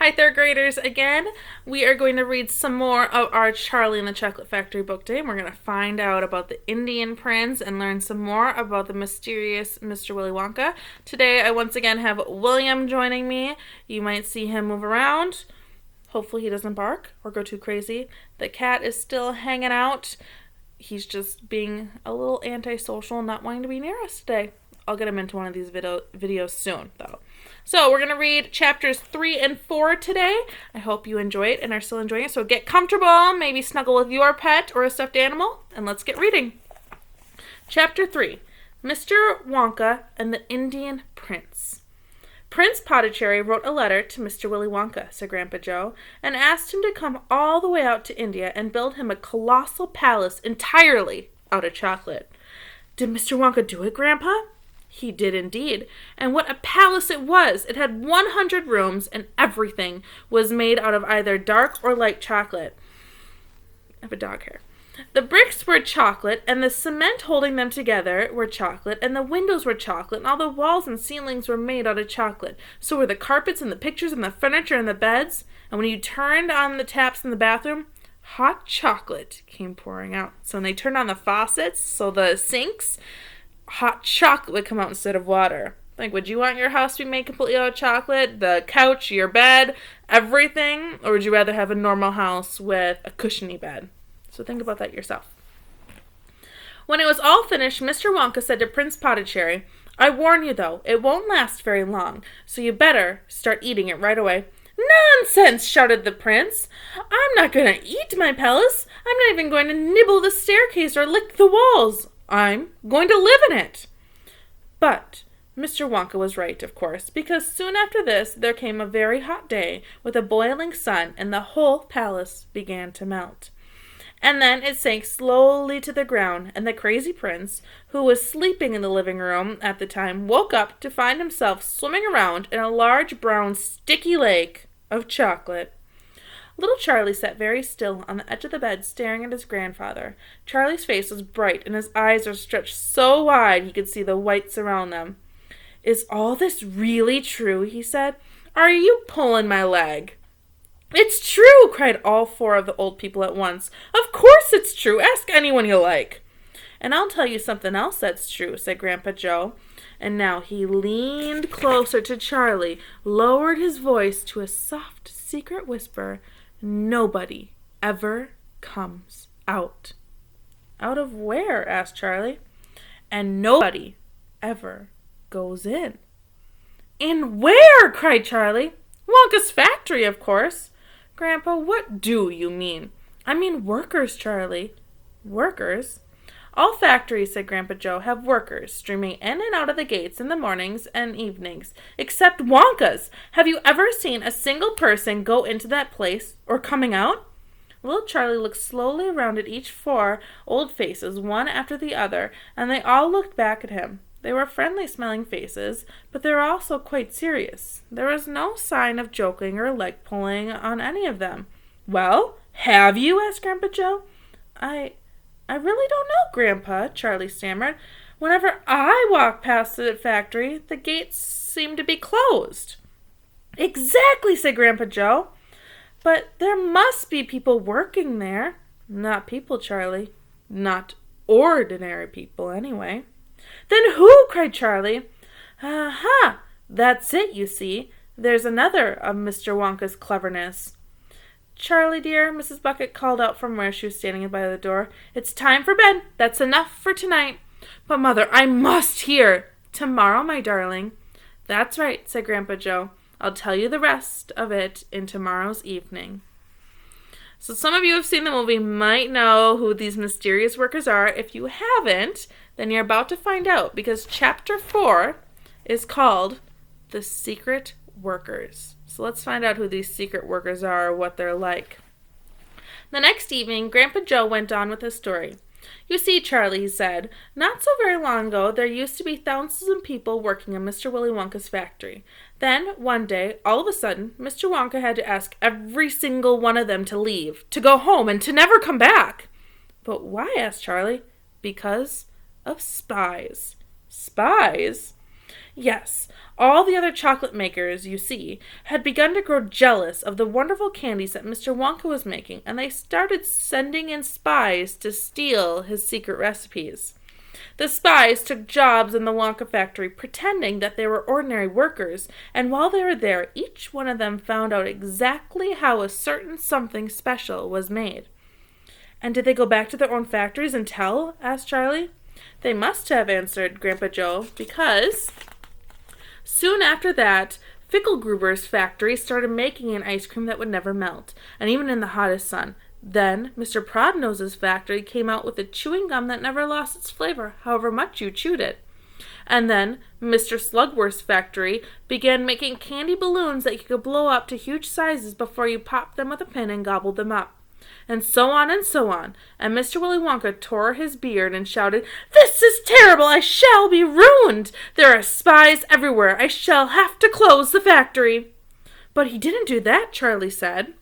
Hi, third graders. Again, we are going to read some more of our Charlie and the Chocolate Factory book day. And we're going to find out about the Indian prince and learn some more about the mysterious Mr. Willy Wonka. Today, I once again have William joining me. You might see him move around. Hopefully he doesn't bark or go too crazy. The cat is still hanging out. He's just being a little antisocial and not wanting to be near us today. I'll get him into one of these videos soon, though. So we're going to read chapters 3 and 4 today. I hope you enjoy it and are still enjoying it. So get comfortable, maybe snuggle with your pet or a stuffed animal, and let's get reading. Chapter 3, Mr. Wonka and the Indian Prince. Prince Pondicherry wrote a letter to Mr. Willy Wonka, said Grandpa Joe, and asked him to come all the way out to India and build him a colossal palace entirely out of chocolate. Did Mr. Wonka do it, Grandpa? He did indeed, and what a palace it was! It had 100 rooms, and everything was made out of either dark or light chocolate. I have a dog hair. The bricks were chocolate, and the cement holding them together were chocolate, and the windows were chocolate, and all the walls and ceilings were made out of chocolate. So were the carpets and the pictures and the furniture and the beds, and when you turned on the taps in the bathroom, hot chocolate came pouring out. So when they turned on the faucets, so the sinks, hot chocolate would come out instead of water. Like, would you want your house to be made completely out of chocolate? The couch, your bed, everything? Or would you rather have a normal house with a cushiony bed? So think about that yourself. When it was all finished, Mr. Wonka said to Prince Pondicherry, I warn you, though, it won't last very long, so you better start eating it right away. Nonsense, shouted the prince. I'm not going to eat my palace. I'm not even going to nibble the staircase or lick the walls. I'm going to live in it. But Mr. Wonka was right, of course, because soon after this there came a very hot day with a boiling sun, and the whole palace began to melt. And then it sank slowly to the ground, and the crazy prince, who was sleeping in the living room at the time, woke up to find himself swimming around in a large brown sticky lake of chocolate. Little Charlie sat very still on the edge of the bed, staring at his grandfather. Charlie's face was bright, and his eyes were stretched so wide he could see the whites around them. Is all this really true? He said. Are you pulling my leg? It's true, cried all four of the old people at once. Of course it's true. Ask anyone you like. And I'll tell you something else that's true, said Grandpa Joe. And now he leaned closer to Charlie, lowered his voice to a soft, secret whisper. Nobody ever comes out. Out of where? Asked Charlie. And nobody ever goes in. In where? Cried Charlie. Wonka's factory, of course. Grandpa, what do you mean? I mean workers, Charlie. Workers? All factories, said Grandpa Joe, have workers streaming in and out of the gates in the mornings and evenings, except Wonka's. Have you ever seen a single person go into that place or coming out? Little Charlie looked slowly around at each four old faces, one after the other, and they all looked back at him. They were friendly-smelling faces, but they were also quite serious. There was no sign of joking or leg-pulling on any of them. Well, have you? Asked Grandpa Joe. I really don't know, Grandpa, Charlie stammered. Whenever I walk past the factory, the gates seem to be closed. Exactly, said Grandpa Joe. But there must be people working there. Not people, Charlie. Not ordinary people, anyway. Then who? Cried Charlie. Aha! That's it, you see. There's another of Mr. Wonka's cleverness. Charlie, dear, Mrs. Bucket called out from where she was standing by the door. It's time for bed. That's enough for tonight. But, Mother, I must hear. Tomorrow, my darling. That's right, said Grandpa Joe. I'll tell you the rest of it in tomorrow's evening. So some of you who have seen the movie might know who these mysterious workers are. If you haven't, then you're about to find out, because Chapter 4 is called The Secret Workers. So let's find out who these secret workers are or what they're like. The next evening, Grandpa Joe went on with his story. You see, Charlie, he said, not so very long ago, there used to be thousands of people working in Mr. Willy Wonka's factory. Then, one day, all of a sudden, Mr. Wonka had to ask every single one of them to leave, to go home, and to never come back. But why? Asked Charlie. Because of spies. Spies? Yes, all the other chocolate makers, you see, had begun to grow jealous of the wonderful candies that Mr. Wonka was making, and they started sending in spies to steal his secret recipes. The spies took jobs in the Wonka factory, pretending that they were ordinary workers, and while they were there, each one of them found out exactly how a certain something special was made. "And did they go back to their own factories and tell?" asked Charlie. "They must have," answered Grandpa Joe, "because soon after that, Fickelgruber's factory started making an ice cream that would never melt, and even in the hottest sun. Then Mr. Prodnose's factory came out with a chewing gum that never lost its flavor, however much you chewed it. And then Mr. Slugworth's factory began making candy balloons that you could blow up to huge sizes before you popped them with a pin and gobbled them up. And so on and so on. And Mr. Willy Wonka tore his beard and shouted, 'This is terrible! I shall be ruined! There are spies everywhere! I shall have to close the factory!' But he didn't do that," Charlie said.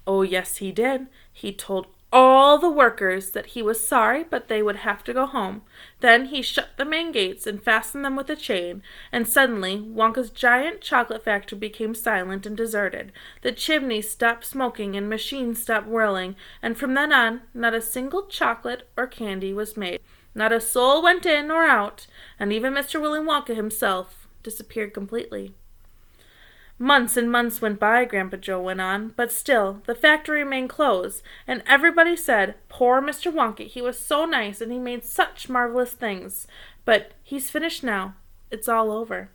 "Oh, yes, he did. He told all the workers that he was sorry, but they would have to go home. Then he shut the main gates and fastened them with a chain, and suddenly Wonka's giant chocolate factory became silent and deserted. The chimneys stopped smoking and machines stopped whirling, and from then on, not a single chocolate or candy was made. Not a soul went in or out, and even Mr. Willy Wonka himself disappeared completely." "Months and months went by," Grandpa Joe went on, "but still the factory remained closed, and everybody said, 'Poor Mr. Wonka, he was so nice and he made such marvelous things. But he's finished now. It's all over.'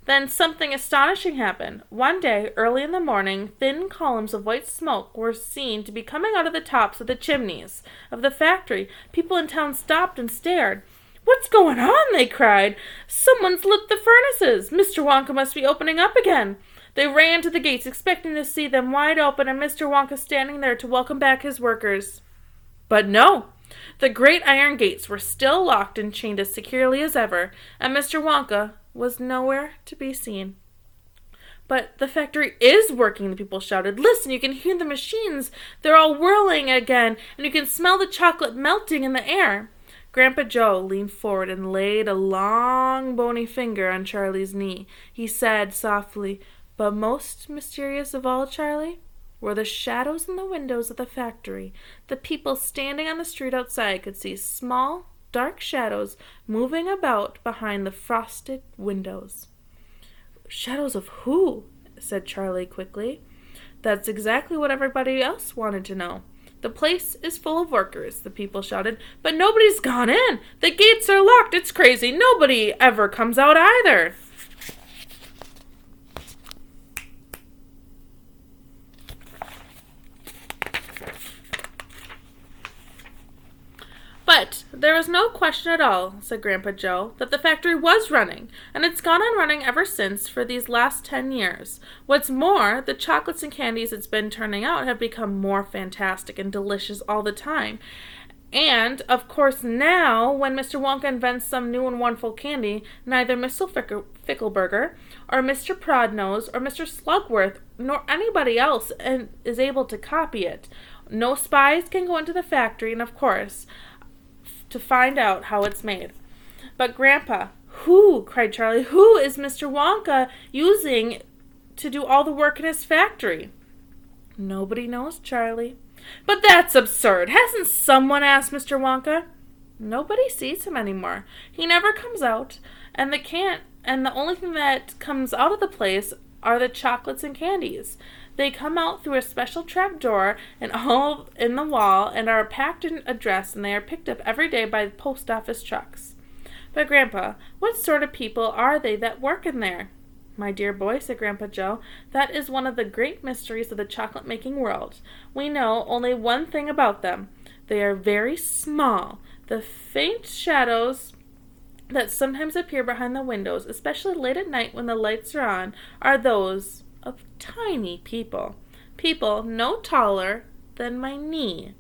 Then something astonishing happened. One day, early in the morning, thin columns of white smoke were seen to be coming out of the tops of the chimneys of the factory. People in town stopped and stared. 'What's going on?' they cried. 'Someone's lit the furnaces. Mr. Wonka must be opening up again.' They ran to the gates, expecting to see them wide open and Mr. Wonka standing there to welcome back his workers. But no! The great iron gates were still locked and chained as securely as ever, and Mr. Wonka was nowhere to be seen. "But the factory is working," the people shouted. "Listen, you can hear the machines. They're all whirling again, and you can smell the chocolate melting in the air." Grandpa Joe leaned forward and laid a long, bony finger on Charlie's knee. He said softly, "But most mysterious of all, Charlie, were the shadows in the windows of the factory. The people standing on the street outside could see small, dark shadows moving about behind the frosted windows." "Shadows of who?" said Charlie quickly. "That's exactly what everybody else wanted to know. 'The place is full of workers,' the people shouted, 'but nobody's gone in. The gates are locked. It's crazy. Nobody ever comes out either.'" "But there was no question at all," said Grandpa Joe, "that the factory was running, and it's gone on running ever since for these last 10 years. What's more, the chocolates and candies it's been turning out have become more fantastic and delicious all the time. And, of course, now, when Mr. Wonka invents some new and wonderful candy, neither Mr. Fickelburger, or Mr. Prodnose, or Mr. Slugworth, nor anybody else is able to copy it. No spies can go into the factory, and, of course, to find out how it's made." "But, Grandpa, who," cried Charlie, "who is Mr. Wonka using to do all the work in his factory?" "Nobody knows, Charlie." "But that's absurd. Hasn't someone asked Mr. Wonka?" "Nobody sees him anymore. He never comes out, and the only thing that comes out of the place are the chocolates and candies. They come out through a special trap door and all in the wall and are packed and addressed, and they are picked up every day by post office trucks." "But, Grandpa, what sort of people are they that work in there?" "My dear boy," said Grandpa Joe, "that is one of the great mysteries of the chocolate-making world. We know only one thing about them. They are very small. The faint shadows that sometimes appear behind the windows, especially late at night when the lights are on, are those of tiny people. People no taller than my knee."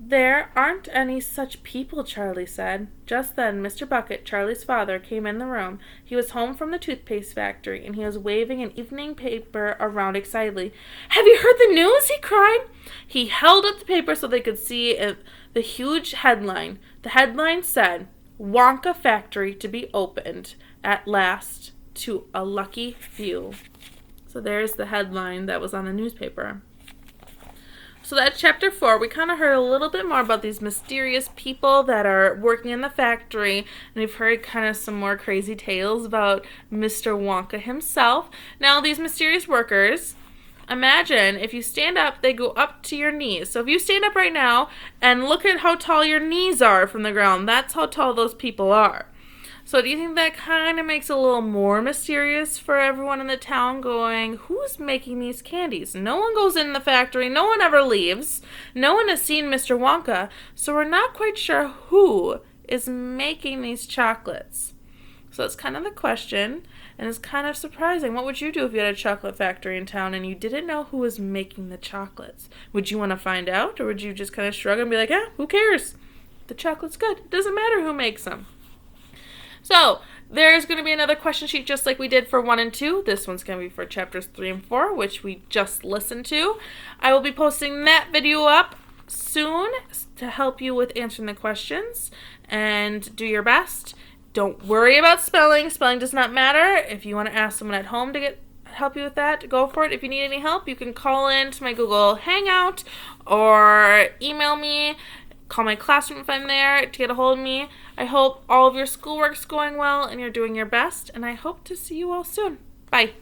"There aren't any such people," Charlie said. Just then Mr. Bucket, Charlie's father, came in the room. He was home from the toothpaste factory, and he was waving an evening paper around excitedly. "Have you heard the news?" he cried. He held up the paper so they could see the huge headline. The headline said, Wonka factory to be opened at last to a lucky few. So there's the headline that was on the newspaper. So that's chapter 4. We kind of heard a little bit more about these mysterious people that are working in the factory, and we've heard kind of some more crazy tales about Mr. Wonka himself. Now, these mysterious workers, imagine if you stand up, they go up to your knees. So if you stand up right now and look at how tall your knees are from the ground, that's how tall those people are. So do you think that kind of makes it a little more mysterious for everyone in the town going, who's making these candies? No one goes in the factory. No one ever leaves. No one has seen Mr. Wonka. So we're not quite sure who is making these chocolates. So that's kind of the question, and it's kind of surprising. What would you do if you had a chocolate factory in town and you didn't know who was making the chocolates? Would you want to find out, or would you just kind of shrug and be like, who cares? The chocolate's good. It doesn't matter who makes them. So, there's going to be another question sheet just like we did for 1 and 2. This one's going to be for chapters 3 and 4, which we just listened to. I will be posting that video up soon to help you with answering the questions, and do your best. Don't worry about spelling. Spelling does not matter. If you want to ask someone at home to help you with that, go for it. If you need any help, you can call in to my Google Hangout or email me. Call my classroom if I'm there to get a hold of me. I hope all of your schoolwork's going well and you're doing your best, and I hope to see you all soon. Bye.